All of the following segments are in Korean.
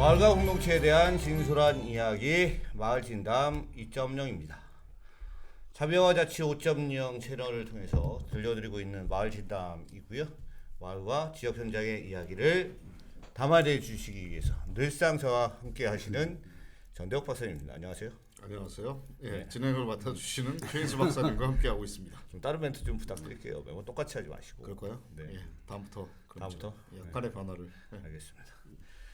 마을과 공동체에 대한 진솔한 이야기 마을진담 2.0입니다. 참여와 자치 5.0 채널을 통해서 들려드리고 있는 마을진담이고요. 마을과 지역 현장의 이야기를 담아내 주시기 위해서 늘상 저와 함께 하시는 전대옥 박사님입니다. 안녕하세요. 안녕하세요. 예, 네. 진행을 맡아주시는 최인수 박사님과 함께하고 있습니다. 좀 다른 멘트 좀 부탁드릴게요. 매번 똑같이 하지 마시고. 그럴까요? 네. 예, 다음부터 약간의 변화를. 알겠습니다.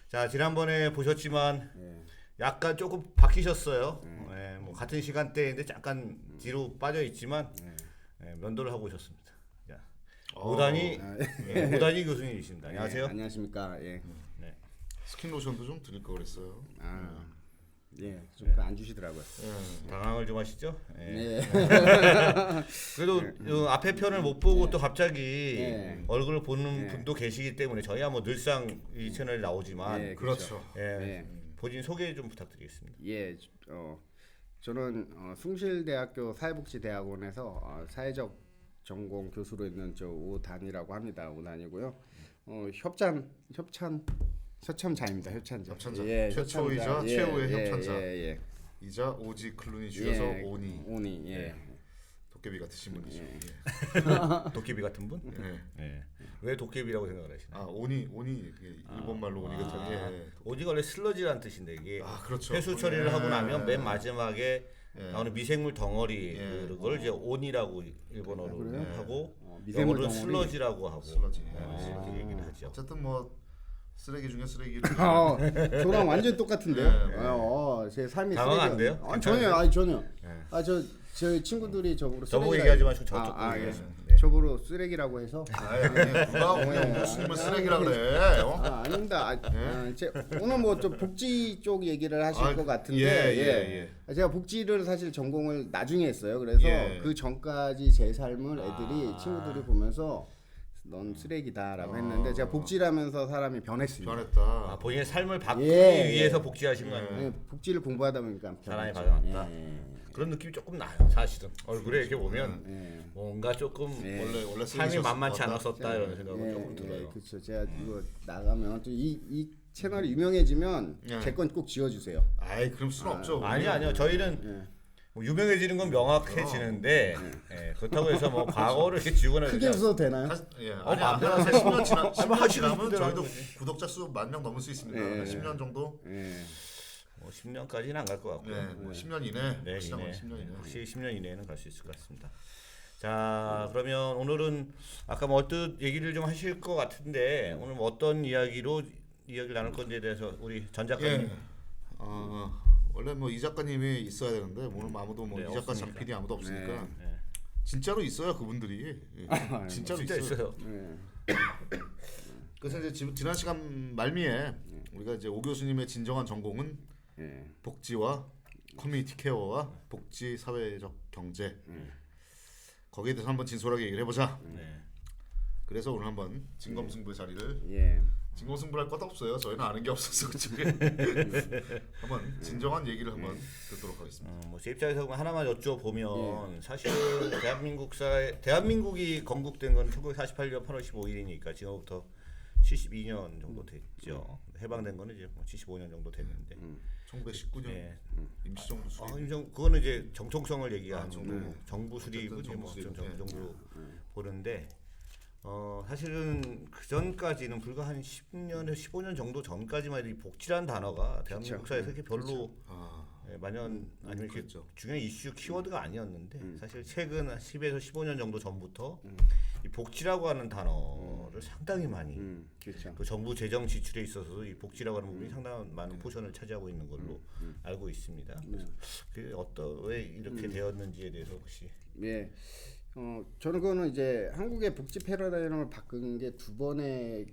자, 지난번에 보셨지만 예. 약간 조금 바뀌셨어요. 예, 뭐 같은 시간대인데 잠깐 뒤로 빠져 있지만 예, 면도를 하고 오셨습니다. 자, 오단이 오단이 교수님이십니다. 안녕하세요. 예, 안녕하십니까. 예. 네. 스킨 로션도 좀 드릴 걸 그랬어요. 예. 좀 안 주시더라고요. 예. 당황을 좀 하시죠? 예. 네. 그래도 이 앞에 편을 못 보고 또 갑자기 네. 얼굴을 보는 분도 계시기 때문에 저희야 뭐 늘상 이 채널에 나오지만 예, 그렇죠. 예, 네. 본인 소개 좀 부탁드리겠습니다. 예. 저는 숭실대학교 사회복지대학원에서 사회적 전공 교수로 있는 저 오단이라고 합니다. 오단이고요. 협찬자입니다. 협찬자. 협찬자. 예, 최초이자 협찬자. 최후의 예, 협찬자. 예. 이자 오지 클루니 줄여서 예, 오니. 오니. 예. 도깨비 같으신 분이죠. 예. 도깨비 같은 분? 예. 예. 왜 도깨비라고 생각을 하시나요? 아 오니 이게 일본 말로 오니 같은 게. 오지가 원래 슬러지라는 뜻인데 이게 아 그렇죠. 회수 처리를 예. 하고 나면 맨 마지막에 예. 나오는 미생물 덩어리 예. 그걸 이제 온이라고 일본어로 그래요? 하고 미생물 영어로 덩어리? 슬러지라고 하고 슬러지. 이렇게 얘기를 하죠. 어쨌든 뭐 쓰레기 중에 쓰레기를. 저랑 완전 똑같은데요. 네. 제 삶이 당황 안 쓰레기가- 돼요? 아니, 전혀. 아니 전혀. 네. 저 친구들이 저보고 저보고 쓰레기라- 얘기하지 마시고 저쪽 보고 예. 얘기하시면 돼요. 저보고 쓰레기라고 해서 아니 누가 우리 교수님을 쓰레기라 그래? 어? 아닙니다. 오늘 뭐 좀 복지 쪽 얘기를 하실 것 같은데 제가 복지를 사실 전공을 나중에 했어요. 그래서 그 전까지 제 삶을 애들이 친구들이 보면서 넌 쓰레기다라고 했는데 제가 복지라면서 사람이 변했습니다. 변했다. 본인의 삶을 바꾸기 예, 위해서 복지하신 거 아니에요? 네, 복지를 공부하다 보니까 사람이 변했죠. 바뀌었다. 그런 느낌이 조금 나요, 사실은. 얼굴에 이렇게 보면 뭔가 조금 원래 삶이 만만치 쓰레기였었다. 않았었다 이런 생각은 조금 들어요. 그렇죠. 제가 이거 나가면 또 이 채널이 유명해지면 제 건 꼭 지워주세요. 아이 그럼 수는 없죠. 아니요. 저희는 뭐 유명해지는 건 명확해지는데 그렇다고 해서 뭐 과거를 이렇게 지우거나 크게 웃어도 되나요? 예. 마음대로 아니 하세요. 10년 지나 10년 하시고 지나면 싶은 대로 저희도 하는 거지. 구독자 수 10,000명 넘을 수 있습니다. 예. 10년 정도. 뭐 10년까지는 안 갈 것 같고요. 네, 뭐 10년 이내. 네, 확실한 건 이내. 10년 이내. 확실히 10년 이내는 갈 수 있을 것 같습니다. 자, 그러면 오늘은 아까 뭐 어떤 얘기를 좀 하실 것 같은데 오늘 뭐 어떤 이야기를 나눌 건지에 대해서 우리 전 작가님. 예. 원래 뭐 이 작가님이 있어야 되는데 오늘 아무도 뭐 이 네, 작가 없으니까. 장필이 아무도 없으니까 네. 진짜로 있어요 그분들이. 예. 진짜로 진짜 있어요. 그래서 이제 지난 시간 말미에 우리가 이제 오 교수님의 진정한 전공은 복지와 커뮤니티 케어와 복지 사회적 경제 거기에 대해서 한번 진솔하게 얘기를 해보자. 그래서 오늘 한번 진검승부의 자리를 진검승부할 것도 없어요. 저희는 아는 게 없어서 그쪽에 한번 진정한 얘기를 한번 듣도록 하겠습니다. 뭐 제 입장에서 하나만 여쭤보면 사실 대한민국이 건국된 건 1948년 8월 15일이니까 지금부터 72년 정도 됐죠. 해방된 거는 이제 75년 정도 됐는데. 1919년 예. 임시정부 수립. 그거는 이제 정통성을 얘기하는 정부. 거고 정부 수립은 어쨌든 뭐 정부 수립. 정도 보는데 사실은 그 전까지는 불과 한 10년에서 15년 정도 전까지만 해도 이 복지라는 단어가 대한민국 사회에서 이렇게 별로 만연 아니면 이렇게 중요한 이슈 키워드가 아니었는데 사실 최근 10에서 15년 정도 전부터 이 복지라고 하는 단어를 상당히 많이 그렇죠. 그 정부 재정 지출에 있어서도 이 복지라고 하는 부분이 상당한 많은 포션을 차지하고 있는 걸로 알고 있습니다. 그래서 그 왜 이렇게 되었는지에 대해서 혹시 저는 그거는 이제 한국의 복지 패러다임을 바꾼 게 두 번의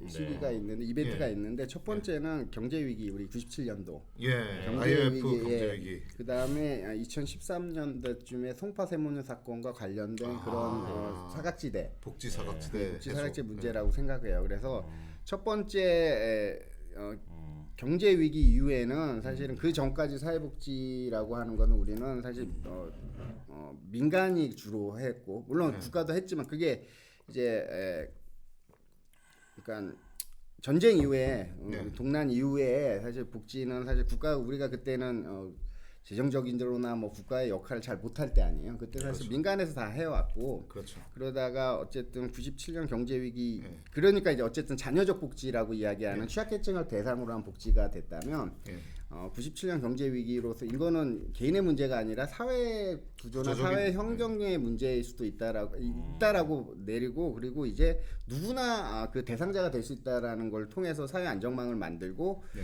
시기가 있는데 이벤트가 있는데 첫 번째는 경제 위기 우리 97년도 IMF 경제 위기. 그 다음에 2013년도쯤에 송파 세무녀 사건과 관련된 그런 사각지대 복지 사각지대 복지 사각지대 문제라고 생각해요. 그래서 첫 번째 경제 위기 이후에는 사실은 그 전까지 사회복지라고 하는 거는 우리는 사실 민간이 주로 했고 물론 국가도 했지만 그게 이제 그러니까 전쟁 이후에 네. 동란 이후에 사실 복지는 사실 우리가 그때는 재정적인으로나 뭐 국가의 역할을 잘 못할 때 아니에요. 그때 사실 그렇죠. 민간에서 다 해왔고 그렇죠. 그러다가 어쨌든 97년 경제 위기 네. 그러니까 이제 어쨌든 자녀적 복지라고 이야기하는 취약계층을 대상으로 한 복지가 됐다면 예. 97년 경제 위기로서 이거는 개인의 문제가 아니라 사회 구조나 사회 형경의 문제일 수도 있다라고 내리고 그리고 이제 누구나 그 대상자가 될 수 있다라는 걸 통해서 사회 안정망을 만들고 네.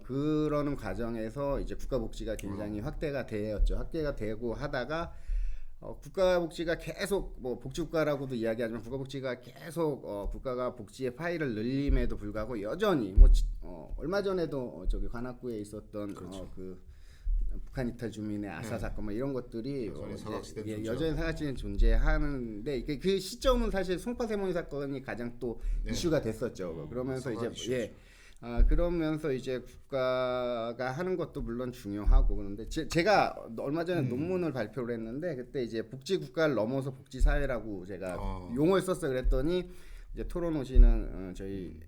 그러는 과정에서 이제 국가복지가 굉장히 확대가 되고 하다가 국가복지가 계속 뭐 복지국가라고도 이야기하지만 국가복지가 계속 국가가 복지의 파이를 늘림에도 불구하고 여전히 얼마 전에도 저기 관악구에 있었던 그렇죠. 그 북한 이탈 주민의 아사 사건 뭐 이런 것들이 여전히 사각지대는 존재하는데 그 시점은 사실 송파 세모니 사건이 가장 또 이슈가 됐었죠. 그러면서 이제 그러면서 이제 국가가 하는 것도 물론 중요하고 그런데 제가 얼마 전에 논문을 발표를 했는데 그때 이제 복지 국가를 넘어서 복지 사회라고 제가 용어를 썼어. 그랬더니 이제 토론 오시는 저희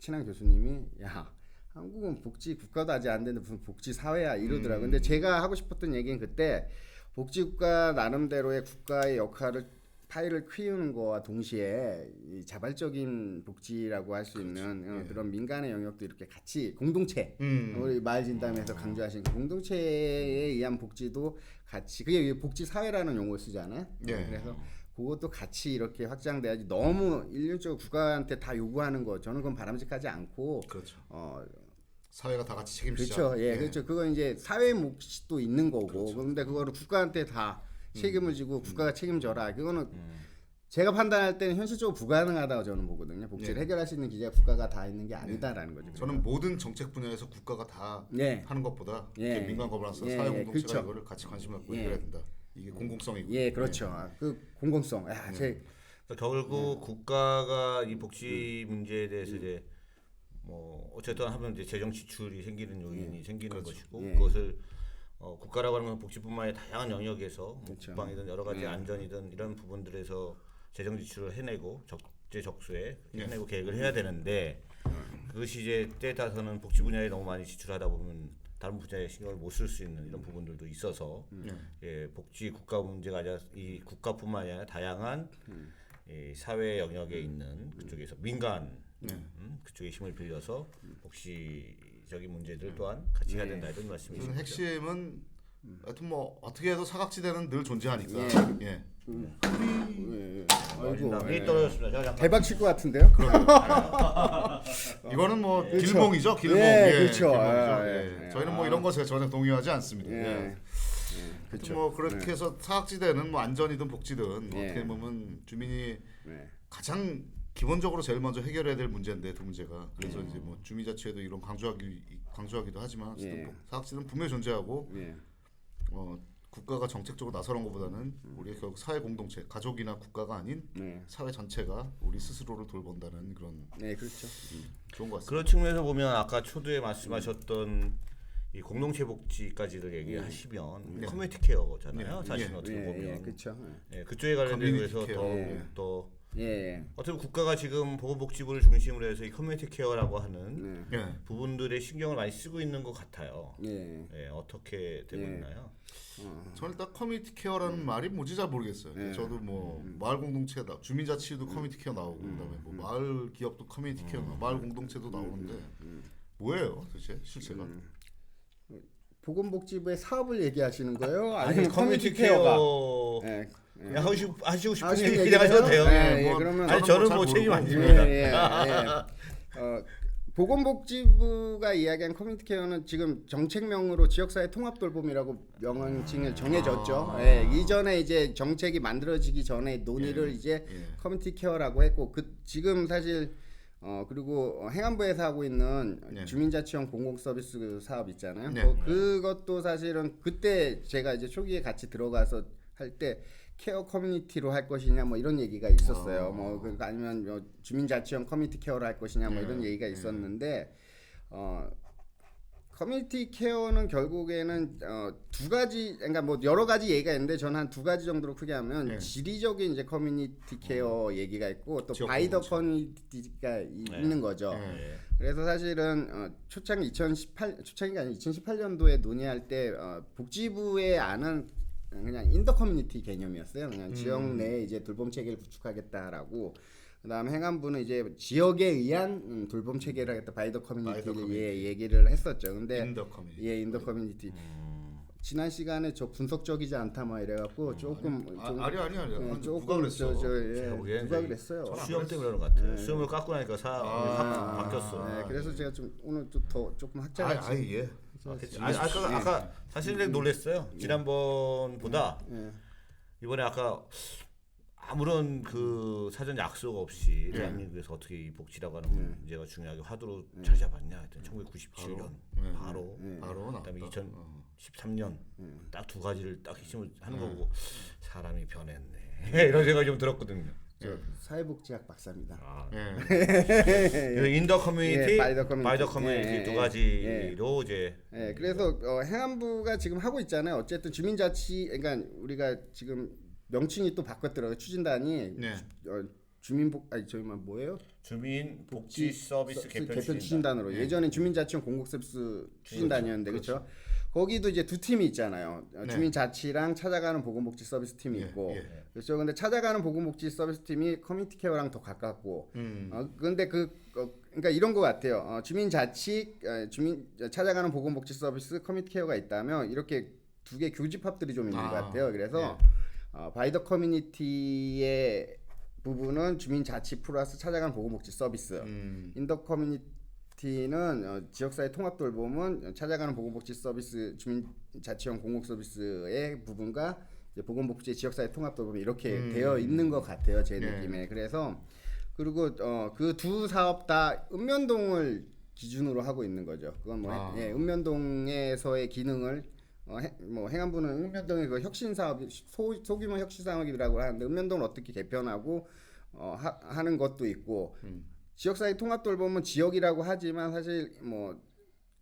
친한 교수님이 야 한국은 복지 국가도 아직 안 되는데 무슨 복지 사회야 이러더라고요. 근데 제가 하고 싶었던 얘기는 그때 복지 국가 나름대로의 국가의 역할을 파일을 키우는 거와 동시에 이 자발적인 복지라고 할 수 있는 그런 민간의 영역도 이렇게 같이 공동체 우리 마을 진담에서 강조하신 그 공동체에 의한 복지도 같이 그게 복지 사회라는 용어를 쓰잖아요. 그래서 그것도 같이 이렇게 확장돼야지 너무 일률적으로 국가한테 다 요구하는 거 저는 그건 바람직하지 않고 그렇죠. 사회가 다 같이 책임지자. 그렇죠. 그렇죠. 그건 이제 사회 몫이 또 있는 거고 그렇죠. 그런데 그거를 국가한테 다 책임을 지고 국가가 책임져라. 그거는 제가 판단할 때는 현실적으로 불가능하다고 저는 보거든요. 복지를 해결할 수 있는 기제가 국가가 다 있는 게 아니다라는 거죠. 저는 모든 정책 분야에서 국가가 다 하는 것보다 민간 거버넌스, 사회 공동체가 그렇죠. 이거를 같이 관심 갖고 해결해야 된다. 이게 공공성이고. 그렇죠. 그 공공성. 결국 국가가 이 복지 문제에 대해서 이제 뭐 어쨌든 하면 이제 재정 지출이 생기는 요인이 생기는 것이고 그것을 국가라고 하는 건 복지뿐만 아니라 다양한 영역에서 뭐 국방이든 여러 가지 안전이든 이런 부분들에서 재정 지출을 해내고 적재적소에 해내고 계획을 해야 되는데 그것이 이제 때에 따라서는 복지 분야에 너무 많이 지출하다 보면 다른 분야에 신경을 못 쓸 수 있는 이런 부분들도 있어서 복지 국가 문제가 아니라 이 국가뿐만 아니라 다양한 이 사회 영역에 있는 그쪽에서 민간 그쪽에 힘을 빌려서 복지적인 문제들 또한 같이 해야 된다 이런 말씀이시죠. 핵심은 하여튼 뭐 어떻게 해서 사각지대는 늘 존재하니까. 아이고, 이 떨어졌습니다. 대박 칠 것 같은데요? 이거는 뭐 그렇죠. 길봉이죠, 길봉. 그렇죠. 길봉이죠. 저희는 뭐 이런 것에 전혀 동의하지 않습니다. 그렇죠. 뭐 그렇게 해서 사각지대는 뭐 안전이든 복지든 어떻게 보면 주민이 가장 기본적으로 제일 먼저 해결해야 될 문제인데 두 문제가 그래서 이제 뭐 주민자치에도 이런 강조하기도 하지만 사각지대는 분명히 존재하고 국가가 정책적으로 나서는 것보다는 우리의 결국 사회 공동체, 가족이나 국가가 아닌 사회 전체가 우리 스스로를 돌본다는 그런 그렇죠. 좋은 것 같습니다. 그런 측면에서 보면 아까 초두에 말씀하셨던 이 공동체 복지까지를 얘기하시면 커뮤니티 케어잖아요. 사실 어떻게 보면 그렇죠. 그쪽에 관련돼서 커뮤니티 더 어떻게 국가가 지금 보건복지부를 중심으로 해서 이 커뮤니티 케어라고 하는 부분들에 신경을 많이 쓰고 있는 것 같아요. 어떻게 되고 있나요? 저는 일단 커뮤니티 케어라는 말이 뭔지 잘 모르겠어요. 저도 뭐 마을 공동체다, 주민자치도 커뮤니티 케어 나오고 그다음에 뭐 마을 기업도 커뮤니티 케어, 마을 공동체도 나오는데 뭐예요, 도대체 실체가? 보건복지부의 사업을 얘기하시는 거예요? 아니 아니면 커뮤니티 케어가? 케어 하시고 싶은 하시는 얘기 그냥 하셔도 돼요. 그러면 아니 저는 뭐 책임 안 집니다. 보건복지부가 이야기한 커뮤니티 케어는 지금 정책명으로 지역사회 통합돌봄이라고 명칭을 정해졌죠. 이전에 이제 정책이 만들어지기 전에 논의를 이제 커뮤니티 케어라고 했고 지금 사실 그리고 행안부에서 하고 있는 주민자치형 공공서비스 사업 있잖아요. 그것도 사실은 그때 제가 이제 초기에 같이 들어가서 할 때 케어 커뮤니티로 할 것이냐 뭐 이런 얘기가 있었어요. 뭐 그러니까 아니면 뭐 주민자치형 커뮤니티 케어를 할 것이냐 뭐 이런 얘기가 있었는데 커뮤니티 케어는 결국에는 두 가지, 그러니까 뭐 여러 가지 얘기가 있는데 저는 한 두 가지 정도로 크게 하면 네. 지리적인 이제 커뮤니티 케어 얘기가 있고 또 지역 바이더 공동체. 커뮤니티가 있는 거죠. 네. 그래서 사실은 초창기 2018초창기가 아니라 2018년도에 논의할 때 복지부의 안은 그냥 인더 커뮤니티 개념이었어요. 그냥 지역 내에 이제 돌봄 체계를 구축하겠다라고. 그다음에 행안부는 이제 지역에 의한 돌봄 체계를 하겠다. 바이더 커뮤니티를 얘기를 했었죠. 근데 인더 커뮤니티. 인더 커뮤니티. 지난 시간에 저 분석적이지 않다 막 이래갖고 조금 아니. 누가 조금 그랬어? 제가 보기엔 누가 이제 그랬어요. 수염 때문에 그런 것 같아요. 수염을 깎고 나니까 확 바뀌었어. 네, 그래서 제가 좀 오늘 더 조금 학자같이 예. 아까 사실 놀랬어요. 지난번보다 이번에 아까 아무런 그 사전 약속 없이 대한민국에서 어떻게 이 복지라고 하는 문제가 중요하게 화두로 자리 잡았냐 했더니 1997년 바로 그다음에 2013년 딱 두 가지를 딱 핵심을 하는 거고 사람이 변했네 이런 생각이 좀 들었거든요. 사회복지학 박사입니다. 인더 커뮤니티, 바이더 바이더 커뮤니티. 커뮤니티 두 가지로 이제 그래서 행안부가 지금 하고 있잖아요. 어쨌든 주민자치, 그러니까 우리가 지금 명칭이 또 바뀌었더라고요. 추진단이 뭐예요? 주민 복지 서비스 개편 추진단으로. 예전엔 주민자치형 공공서비스 추진단이었는데 그렇죠. 거기도 이제 두 팀이 있잖아요. 주민자치랑 찾아가는 보건복지 서비스 팀이 있고. 그렇죠. 근데 찾아가는 보건복지 서비스 팀이 커뮤니티 케어랑 더 가깝고. 근데 그러니까 이런 것 같아요. 주민자치, 찾아가는 보건복지 서비스, 커뮤니티 케어가 있다면 이렇게 두 개 교집합들이 좀 있는 것 같아요. 그래서 바이더 커뮤니티의 부분은 주민자치 플러스 찾아가는 보건복지 서비스. 인더 커뮤니티는 지역사회 통합돌봄은 찾아가는 보건복지 서비스, 주민자치형 공공서비스의 부분과 이제 보건복지 지역사회 통합돌봄 이렇게 되어 있는 것 같아요. 제 느낌에. 그래서 그리고 그 두 사업 다 읍면동을 기준으로 하고 있는 거죠. 그건 뭐 읍면동에서의 기능을 행안부는 읍면동의 그 혁신 사업, 소규모 혁신 사업이라고 하는데 읍면동을 어떻게 개편하고 하는 것도 있고 지역사회 통합돌봄은 지역이라고 하지만 사실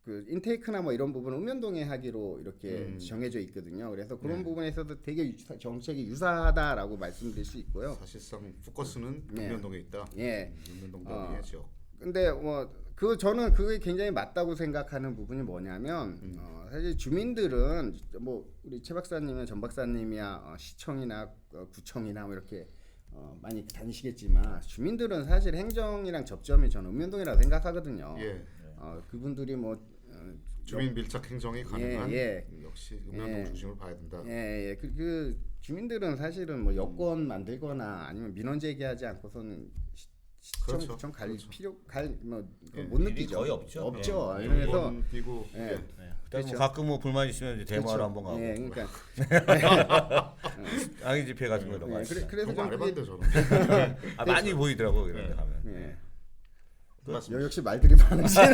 그 인테이크나 이런 부분은 읍면동에 하기로 이렇게 정해져 있거든요. 그래서 그런 부분에서도 되게 정책이 유사하다라고 말씀드릴 수 있고요. 사실상 포커스는 읍면동에 있다. 읍면동 범위의 지역. 근데 저는 그게 굉장히 맞다고 생각하는 부분이 뭐냐면 사실 주민들은 우리 최 박사님이나 전 박사님이야 시청이나 구청이나 이렇게 많이 다니시겠지만 주민들은 사실 행정이랑 접점이 저는 읍면동이라고 생각하거든요. 그분들이 주민 밀착 행정이 가능한 역시 읍면동 중심으로 봐야 된다. 그 주민들은 사실은 여권 만들거나 아니면 민원 제기하지 않고서는 시청 구청 갈 필요 못 느끼죠. 거의 없죠. 그래서 뛰고 그렇죠. 가끔 불만 있으면 이제 대마로 한번 가고. 그러니까 악의 집회 같은 거로 가고. 그래서 좀 해봤는데 저는 많이 보이더라고 이런데 가면. 역시 말들이 많으시네요.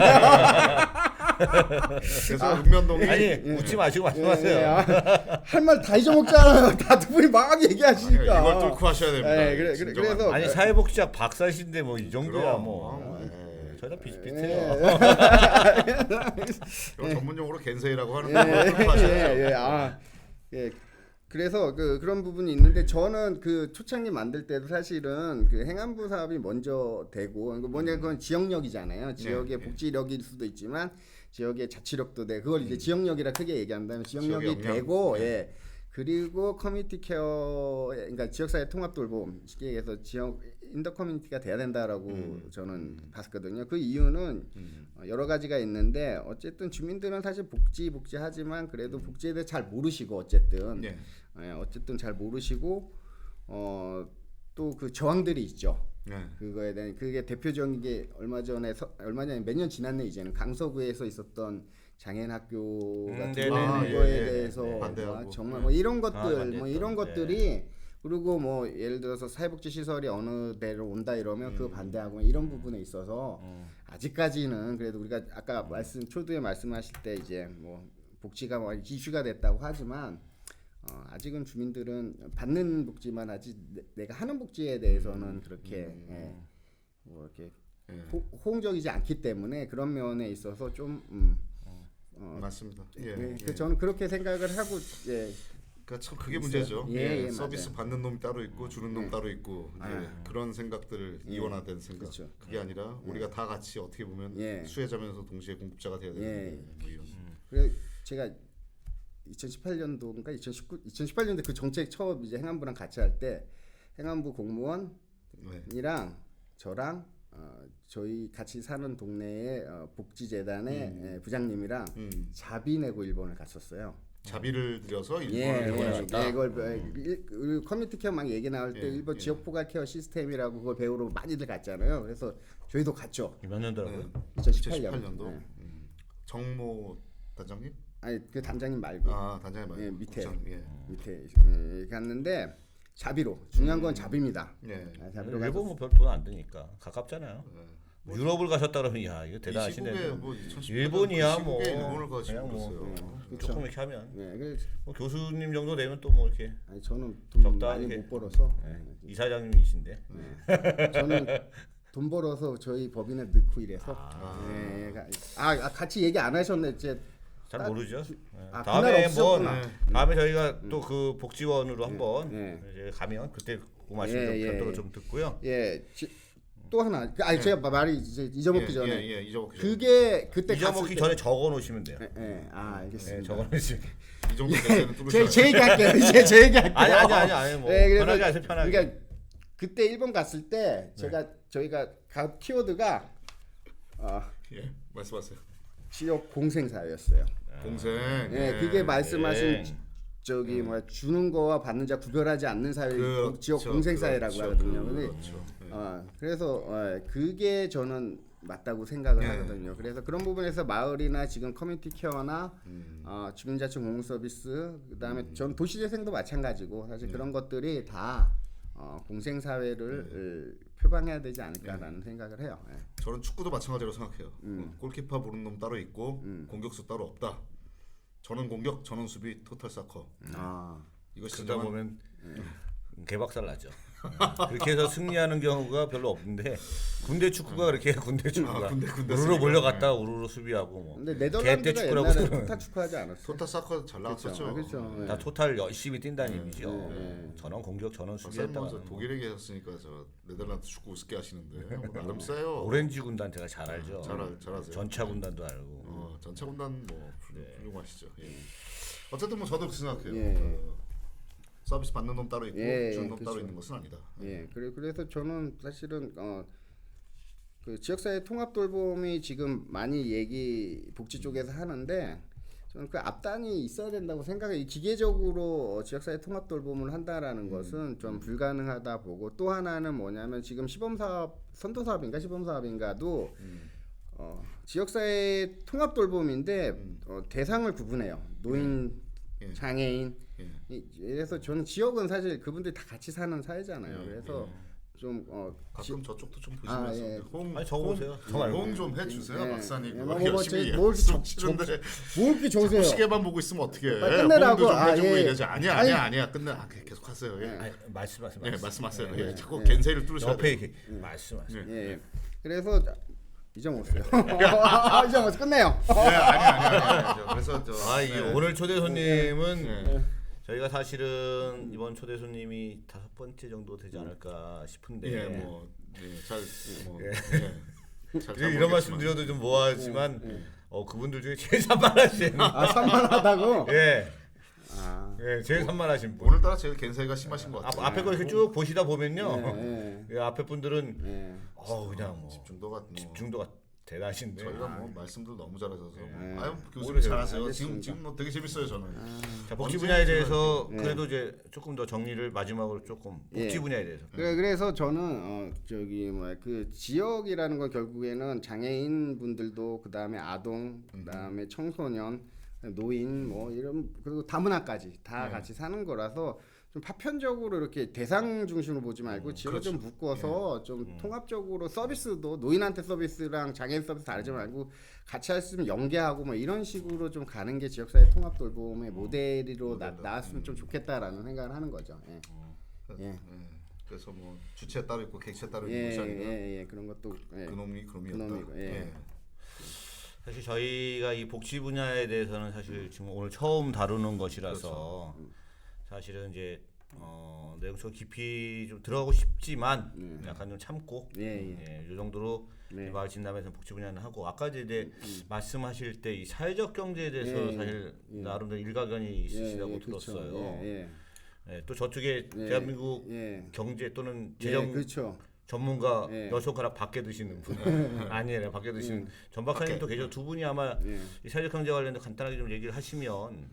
그래서 읍면동이 아니 웃지 마시고 말씀하세요. 할 말 다 잊어먹잖아요. 다 두 분이 막 얘기하시니까. 이걸 뚫고 하셔야 됩니다. 그래서 아니 사회복지학 박사신데 이 정도야 저희랑 비슷비슷해요. 전문용어로 겐세이라고 하는 거. 그래서 그런 부분이 있는데 저는 그 초창기 만들 때도 사실은 그 행안부 사업이 먼저 되고 그건 지역력이잖아요. 지역의 복지력일 수도 있지만 지역의 자치력도 돼. 그걸 이제 지역력이라 크게 얘기한다면 지역력이 되고 그리고 커뮤니티 케어, 그러니까 지역사회 통합돌봄 쉽게 해서 지역 인더 커뮤니티가 돼야 된다라고 저는 봤거든요. 그 이유는 여러 가지가 있는데 어쨌든 주민들은 사실 복지하지만 그래도 복지에 대해 잘 모르시고 어쨌든 잘 모르시고 또 그 저항들이 있죠. 그거에 대한 그게 대표적인 게 얼마 전에 몇 년 지났네 이제는 강서구에서 있었던 장애인 학교 같은 거에 대해서 정말 이런 것들 이런 것들이 그리고 예를 들어서 사회복지 시설이 어느 데로 온다 이러면 그거 반대하고 이런 부분에 있어서 아직까지는 그래도 우리가 아까 초두에 말씀하실 때 이제 복지가 이슈가 됐다고 하지만 아직은 주민들은 받는 복지만 하지 내가 하는 복지에 대해서는 그렇게 이렇게 호응적이지 않기 때문에 그런 면에 있어서 좀 맞습니다. 저는 그렇게 생각을 하고 그러니까 참 그게 문제죠. 서비스 맞아요. 받는 놈이 따로 있고 주는 놈 따로 있고 그런 생각들을 이원화된 생각. 그렇죠. 그게 아니라 우리가 다 같이 어떻게 보면 수혜자면서 동시에 공급자가 돼야 되는 뭐 이런. 그래서 제가 2018년도인가 2018년도 그 정책 처음 이제 행안부랑 같이 할 때 행안부 공무원이랑 저랑 저희 같이 사는 동네의 복지재단의 부장님이랑 자비 내고 일본을 갔었어요. 자비를 들여서 일본을 해준다. 이걸 우리 커뮤니티 케어 막 얘기 나올 때 일본 지역 포괄 케어 시스템이라고 그걸 배우러 많이들 갔잖아요. 그래서 저희도 갔죠. 몇 년도라고요? 2018년도. 정모 단장님? 아니 그 단장님 말고. 단장님 말고. 밑에 국장, 밑에 갔는데 자비로 중요한 건 자비입니다. 자비로 일본 뭐 별 돈 안 드니까 가깝잖아요. 뭐 유럽을 가셨다 그러면 야 이거 대단하시네. 뭐 일본이야 뭐 일본을 가시고 그냥 뭐 그랬어요. 조금 이렇게 하면 그래서 뭐 교수님 정도 되면 또 뭐 이렇게 아니 저는 돈 적당하게. 많이 못 벌어서 이사장님이신데 저는 돈 벌어서 저희 법인에 넣고 이래서 같이 얘기 안 하셨네 이제 잘 모르죠. 그날 다음에 없었구나. 다음에 저희가 또 그 복지원으로 한번 이제 가면 그때 말씀 좀 별도로 좀 듣고요. 또 하나 제가 말이 이제 잊어먹기 전에 잊어먹기 전에. 그게 그때 잊어먹기 전에 적어 놓으시면 돼요. 알겠습니다. 적어 놓으시면 이 정도 되면 뚫으셔야 제 얘기 할게요. 이제 제 얘기 할게요. 아니 뭐 편하게 하세요 편하게. 그러니까 그때 일본 갔을 때 저희가 키워드가 말씀하세요. 지역 공생사였어요. 공생. 그게 말씀하신 저기 뭐 주는 거와 받는 자 구별하지 않는 사회 지역 공생사회라고 하거든요. 근데 그래서 그게 저는 맞다고 생각을 하거든요. 그래서 그런 부분에서 마을이나 지금 커뮤니티 케어나 주민자치 공공 서비스 그다음에 전 도시재생도 마찬가지고 사실 그런 것들이 다 공생사회를 표방해야 되지 않을까라는 생각을 해요. 저는 축구도 마찬가지로 생각해요. 골키퍼 부르는 놈 따로 있고 공격수 따로 없다. 저는 공격, 저는 수비, 토탈 사커. 이거 그러다 보면 개박살 나죠. 그렇게 해서 승리하는 경우가 별로 없는데 군대 축구가 그렇게 군대 축구가 우르르 몰려갔다 우르르 수비하고 뭐. 근데 네덜란드가 옛날에 토탈 축구하지 않았어요? 토탈 사커 잘 나왔었죠. 그렇죠. 다 토탈 열심히 뛴다는 의미죠. 전원 공격, 전원 수비했다. 독일에 계셨으니까 저 네덜란드 축구 우습게 하시는데 뭐 나름 세요. 오렌지 군단 제가 잘 알죠. 잘하세요. 전차 군단도 알고. 전차 군단 뭐 훌륭하시죠. 어쨌든 뭐 저도 그렇게 생각해요. 서비스 받는 놈 따로 있고 주는 놈 따로 있는 것은 아니다. 그래서 저는 사실은 그 지역사회 통합 돌봄이 지금 많이 복지 쪽에서 하는데 저는 그 앞단이 있어야 된다고 생각해요. 기계적으로 지역사회 통합 돌봄을 한다라는 것은 좀 불가능하다 보고 또 하나는 뭐냐면 지금 시범사업 선도사업인가 시범사업인가도 지역사회 통합 돌봄인데 대상을 구분해요. 노인, 장애인. 그래서 저는 지역은 사실 그분들이 다 같이 사는 사회잖아요. 그래서 좀 가끔 저쪽도 좀 보시면서 아니 적어보세요. 호응 좀 해주세요, 박사님. 뭐 열심히 뭘 치는데 뭘 이렇게 적으세요? 시계만 보고 있으면 어떻게 해? 끝내라고. 좀 해주고 이러지. 아니야. 끝내. 계속 하세요. 말씀하세요. 말씀하세요. 자꾸 겐세를 뚫으셔야 옆에 돼요. 이렇게 말씀하세요. 그래서 잊어먹었어요. 잊어먹었어. 끝내요. 아니. 그래서 오늘 초대 손님은 저희가 사실은 이번 초대 손님이 5번째 정도 되지 않을까 싶은데 이런 말씀 드려도 좀 뭐하지만 그분들 중에 제일 산만하신 산만하다고? 제일 산만하신 분. 오늘따라 제일 겐세가 심하신 것 같아요. 앞에 거 이렇게 쭉 보시다 보면요 앞에 분들은 그냥 뭐 집중도가 대단하신데 저희가 뭐 말씀들 너무 잘하셔서 교수님 잘하세요. 지금 뭐 되게 재밌어요 저는. 자, 복지 분야에 대해서 그래도 이제 조금 더 정리를 마지막으로 조금 복지 분야에 대해서. 그래서 저는 그 지역이라는 건 결국에는 장애인 분들도 그다음에 아동, 그다음에 청소년, 노인 뭐 이런 그리고 다문화까지 다 같이 사는 거라서 좀 파편적으로 이렇게 대상 중심으로 보지 말고 지역을 좀 묶어서 좀 통합적으로 서비스도 노인한테 서비스랑 장애인 서비스 다르지 말고 같이 할 수 있으면 연계하고 뭐 이런 식으로 좀 가는 게 지역사회 통합 돌봄의 모델로 나왔으면 좀 좋겠다라는 생각을 하는 거죠. 그래서 뭐 주체 따로 있고 객체 따로 있는 것이 아니라 그런 것도 그놈이 그놈이었다. 사실 저희가 이 복지 분야에 대해서는 사실 지금 오늘 처음 다루는 것이라서 사실은 이제 내용적으로 깊이 좀 들어가고 싶지만 약간 좀 참고 이 정도로 마을 진담에서 복지 분야는 하고 아까 이제 말씀하실 때 이 사회적 경제에 대해서 사실 나름대로 일가견이 있으시다고 들었어요. 또 저쪽에 대한민국 경제 또는 재정 그렇죠. 전문가 열 손가락 밖에 드시는 분 아니에요. 밖에 드시는 전박사님 또 계셔. 두 분이 아마 이 사회적 경제 관련해서 간단하게 좀 얘기를 하시면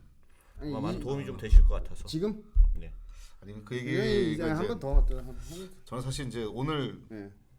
아마 많은 도움이 좀 되실 것 같아서. 지금? 네. 아니면 그 얘기가 한번 더. 저는 사실 이제 오늘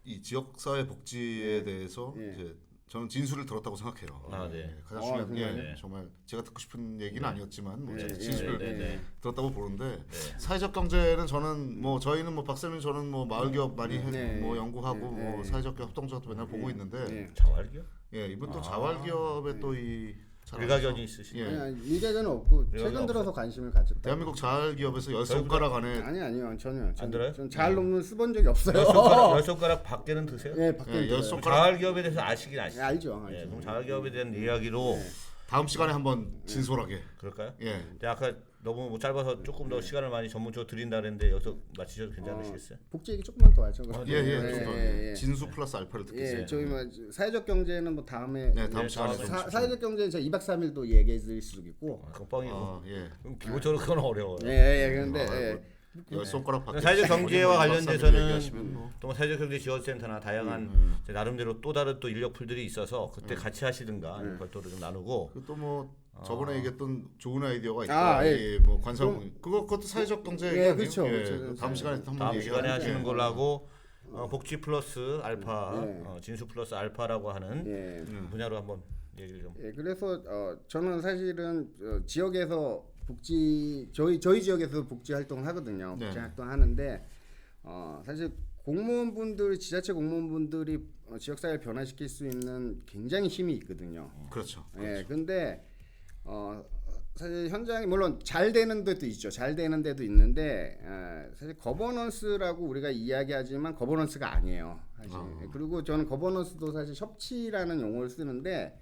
이 지역사회 복지에 대해서 이제 저는 진술을 들었다고 생각해요. 아, 네. 가장 중요한 게 정말. 정말 제가 듣고 싶은 얘기는 아니었지만 뭐 제가 진술을 네. 들었다고 보는데 사회적 경제는 저는 뭐 저희는 뭐 박사님 저는 뭐 마을 기업 많이 뭐 연구하고 뭐 사회적 기업 협동조합도 맨날 보고 있는데 자활기요? 이분 또 자활 기업에 또 이 일가견이 있으시죠. 일가견은 없고 최근 들어서 관심을 가졌다. 대한민국 자활 기업에서 열 손가락 안에 아니요 전혀. 안 들어요? 전 잘 논문 써본 적이 없어요. 열 손가락 밖에는 드세요? 네, 밖에 열 손가락 자활 기업에 대해서 아시긴 아시죠? 알죠. 예, 그럼 자활 기업에 대한 이야기로 다음 시간에 한번 진솔하게 그럴까요? 예. 근데 아까 너무 뭐 짧아서 조금 더 시간을 많이 전문적으로 드린다 그랬는데 여기서 마치셔도 괜찮으시겠어요? 복지 얘기 조금만 더 하죠. 진수 플러스 알파를 듣겠어요. 저희 뭐 사회적 경제는 뭐 다음에 다음 시간에 좀 사회적 경제는 제가 2박 3일도 얘기해 드릴 수도 있고. 그건 뻥이고. 예. 그럼 기본적으로 그건 어려워요. 그런데 열 손가락 밖에 사회적 경제와 관련돼서는 얘기하시면 뭐. 또 사회적 경제 지원센터나 다양한 이제 나름대로 또 다른 또 인력풀들이 있어서 그때 같이 하시든가 아니면 별도로 좀 나누고 또 뭐 저번에 얘기했던 좋은 아이디어가 있고 뭐 관성 그것도 사회적 경제 예, 그렇죠. 다음 시간에 한번 다음 시간에 얘기하는 하시는 걸로 하고 복지 플러스 알파 진수 플러스 알파라고 하는 분야로 한번 얘기를 좀. 그래서 저는 사실은 지역에서 복지 저희 지역에서 복지 활동을 하거든요. 복지 활동 하는데 사실 공무원분들 지자체 공무원분들이 지역사회를 변화시킬 수 있는 굉장히 힘이 있거든요. 그렇죠. 근데 사실 현장이 물론 잘 되는 데도 있죠. 잘 되는 데도 있는데 사실 거버넌스라고 우리가 이야기하지만 거버넌스가 아니에요. 사실. 그리고 저는 거버넌스도 사실 협치라는 용어를 쓰는데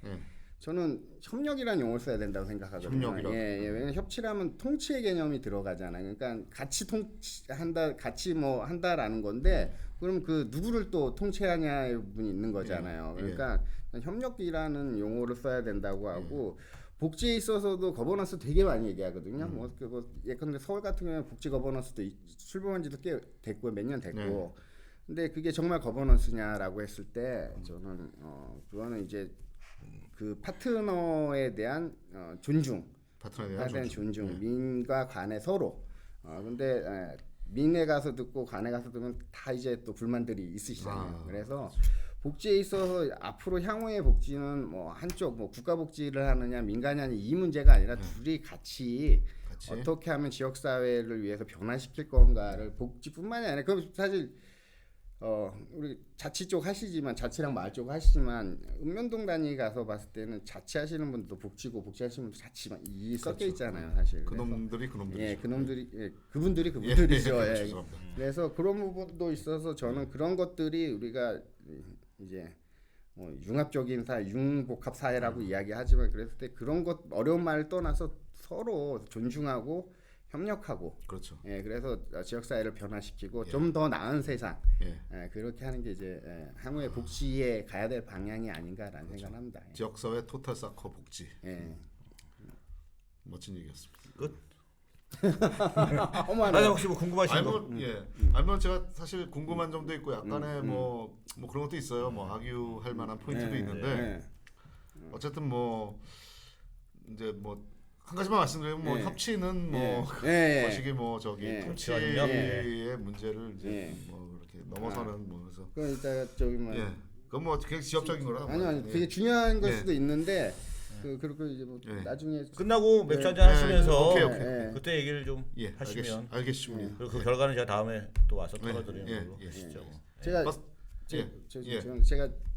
저는 협력이라는 용어를 써야 된다고 생각하거든요. 왜냐면 협치라면 통치의 개념이 들어가잖아요. 그러니까 같이 통치한다, 같이 뭐 한다라는 건데 그럼 그 누구를 또 통치하냐의 부분이 있는 거잖아요. 그러니까 협력이라는 용어를 써야 된다고 하고 복지에 있어서도 거버넌스 되게 많이 얘기하거든요. 뭐 예컨대 서울 같은 경우는 복지 거버넌스도 출범한 지도 꽤 됐고 몇 년 됐고 근데 그게 정말 거버넌스냐라고 했을 때 저는 그거는 이제 그 파트너에 대한 존중, 파트너에 대한 존중, 민과 관의 서로. 근데 민에 가서 듣고 관에 가서 듣으면 다 이제 또 불만들이 있으시잖아요. 그래서 복지에 있어서 앞으로 향후의 복지는 뭐 한쪽 뭐 국가 복지를 하느냐 민간이 하느냐 이 문제가 아니라 둘이 같이 어떻게 하면 지역 사회를 위해서 변화시킬 건가를 복지뿐만이 아니라 그 사실 우리 자치 쪽 하시지만 자치랑 마을 쪽 하시지만 읍면동 단위 가서 봤을 때는 자치 하시는 분들도 복지고 복지 하시는 분도 자치만 이 섞여 있잖아요, 사실. 그놈들이 그분들이 그분들이죠. 그래서 그런 부분도 있어서 저는 그런 것들이 우리가 이제 융합적인 사회, 융복합 사회라고 이야기하지만 그랬을 때 그런 것 어려운 말을 떠나서 서로 존중하고 협력하고 그렇죠. 그래서 지역 사회를 변화시키고 좀 더 나은 세상 그렇게 하는 게 이제 향후의 복지에 가야 될 방향이 아닌가라는 생각을 합니다. 지역 사회 토탈 사커 복지. 멋진 얘기였습니다. 끝. 어머, 혹시 뭐 궁금하신 거? 아니면 제가 사실 궁금한 점도 있고 약간의 뭐 그런 것도 있어요. 뭐 악유할 만한 포인트도 있는데 어쨌든 뭐 이제 뭐 한 가지만 말씀드리면 뭐 협치는 뭐 거시기 뭐 저기 통치의 문제를 이제 뭐 그렇게 넘어서는 뭐 그래서 그건 이따가 저기 뭐 그건 뭐 되게 지역적인 거라 아니 되게 중요한 걸 수도 있는데 그리고 이제 뭐 나중에 끝나고 맥주 한잔 하시면서 오케이. 그때 얘기를 좀 하시면 알겠습니다. 그리고 그 결과는 제가 다음에 또 와서 털어드리는 걸로 하시죠. 제가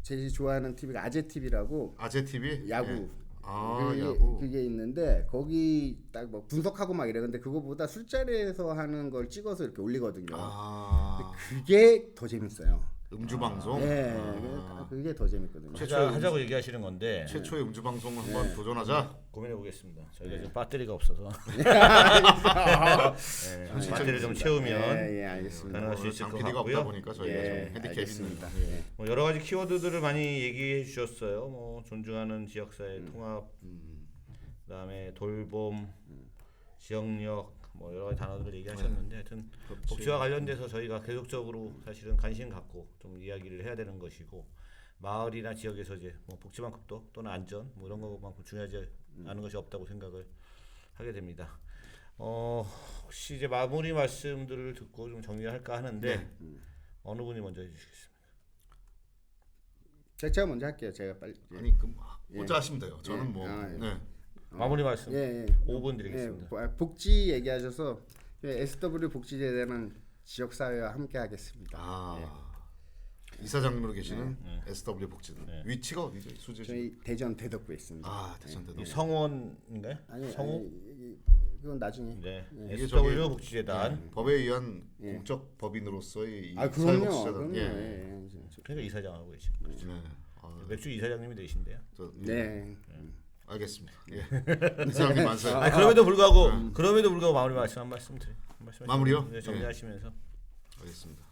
제일 좋아하는 TV가 아재 TV라고 아재 TV 야구 야구 그게 있는데 거기 딱 뭐 분석하고 막 이래. 근데 그거보다 술자리에서 하는 걸 찍어서 이렇게 올리거든요. 근데 그게 더 재밌어요. 음주 방송. 네, 그게 더 재밌거든요. 하자고 얘기하시는 건데 최초의 음주 방송을 한번 도전하자. 고민해 보겠습니다. 저희가 지금 배터리가 없어서 배터리를 좀 채우면 알겠습니다. 가능할 수 있을 것 PD가 없다 같고요. 보니까 저희가 좀 핸디캡이 알겠습니다. 있는. 뭐 여러 가지 키워드들을 많이 얘기해 주셨어요. 뭐 존중하는 지역사회 통합, 그다음에 돌봄, 지역력, 뭐 여러 가지 단어들을 얘기하셨는데 하여튼 복지와 관련돼서 저희가 계속적으로 사실은 관심 갖고 좀 이야기를 해야 되는 것이고 마을이나 지역에서 이제 뭐 복지만큼도 또는 안전 뭐 이런 것만큼 중요하지 않은 것이 없다고 생각을 하게 됩니다. 혹시 이제 마무리 말씀들을 듣고 좀 정리할까 하는데 어느 분이 먼저 해주시겠습니까? 제가 먼저 할게요. 제가 빨리. 아니 그 혼자 하시면 돼요. 저는 뭐 네. 마무리 말씀 5분 예, 드리겠습니다. 복지 얘기하셔서 SW 복지재단은 지역사회와 함께하겠습니다. 이사장님으로 계시는 SW 복지단 위치가 어디죠? 수지시? 저희 대전 대덕구에 있습니다. 대전 대덕. 성원인가요? 성우? 그건 나중에. 네. 이게 SW 복지재단. 법에 의한 공적 법인으로서의 이 그럼요. 사회복지재단. 그러니까 이사장하고 계십니다. 네. 맥주 이사장님이 되신데요. 네. 알겠습니다. 이사장님 만세. 그럼에도 불구하고 마무리 말씀 한 말씀 드려. 마무리요? 네, 정리하시면서. 알겠습니다.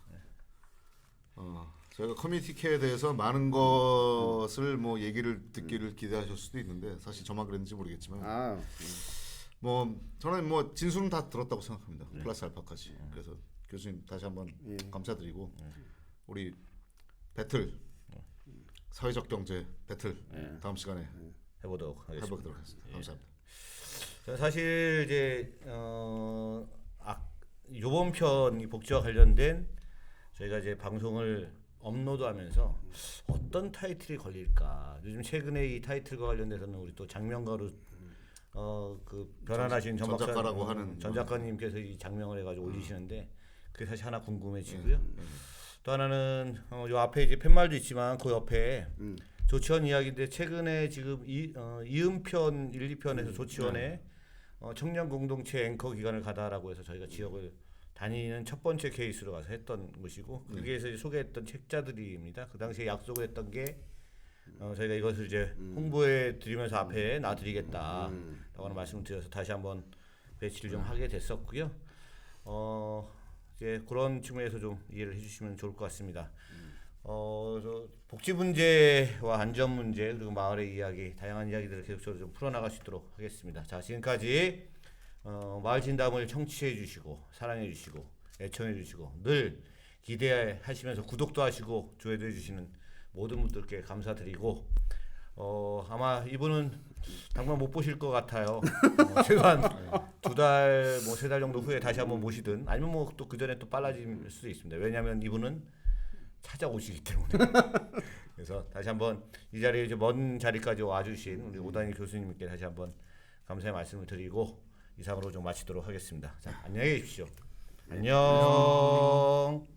저희가 커뮤니티 케어에 대해서 많은 것을 뭐 얘기를 듣기를 기대하실 수도 있는데 사실 저만 그랬는지 모르겠지만 뭐 저는 뭐 진술은 다 들었다고 생각합니다. 플러스 알파까지. 그래서 교수님 다시 한번 감사드리고 우리 배틀 사회적 경제 배틀 다음 시간에 해보도록 하겠습니다. 감사합니다. 사실 이제 이번 편 복지와 관련된 저희가 이제 방송을 업로드하면서 어떤 타이틀이 걸릴까? 요즘 최근에 이 타이틀과 관련돼서는 우리 또 장명가로 그 변환하신 전 작가라고 하는 전 작가님께서 이 장명을 해가지고 올리시는데 그게 사실 하나 궁금해지고요. 또 하나는 요 앞에 이제 팻말도 있지만 그 옆에 조치원 이야기인데 최근에 지금 이음편 1, 2편에서 조치원에 청년 공동체 앵커 기관을 가다라고 해서 저희가 지역을 다니는 첫 번째 케이스로 가서 했던 것이고 거기에서 소개했던 책자들입니다. 그 당시에 약속을 했던 게 저희가 이것을 이제 홍보해 드리면서 앞에 놔드리겠다라고 하는 말씀을 드려서 다시 한번 배치를 좀 하게 됐었고요. 이제 그런 측면에서 좀 이해를 해주시면 좋을 것 같습니다. 복지 문제와 안전 문제 그리고 마을의 이야기 다양한 이야기들을 계속적으로 좀 풀어나갈 수 있도록 하겠습니다. 자 지금까지 마을 진담을 청취해 주시고 사랑해 주시고 애청해 주시고 늘 기대하시면서 구독도 하시고 조회도 해주시는 모든 분들께 감사드리고 아마 이분은 당장 못 보실 것 같아요. 최소한 2달 뭐 3달 정도 후에 다시 한번 모시든 아니면 뭐 또 그 전에 또 빨라질 수도 있습니다. 왜냐하면 이분은 찾아오시기 때문에. 그래서 다시 한번 이 자리에 이제 먼 자리까지 와주신 우리 오다니 교수님께 다시 한번 감사의 말씀을 드리고 이상으로 좀 마치도록 하겠습니다. 자 안녕히 계십시오. 안녕.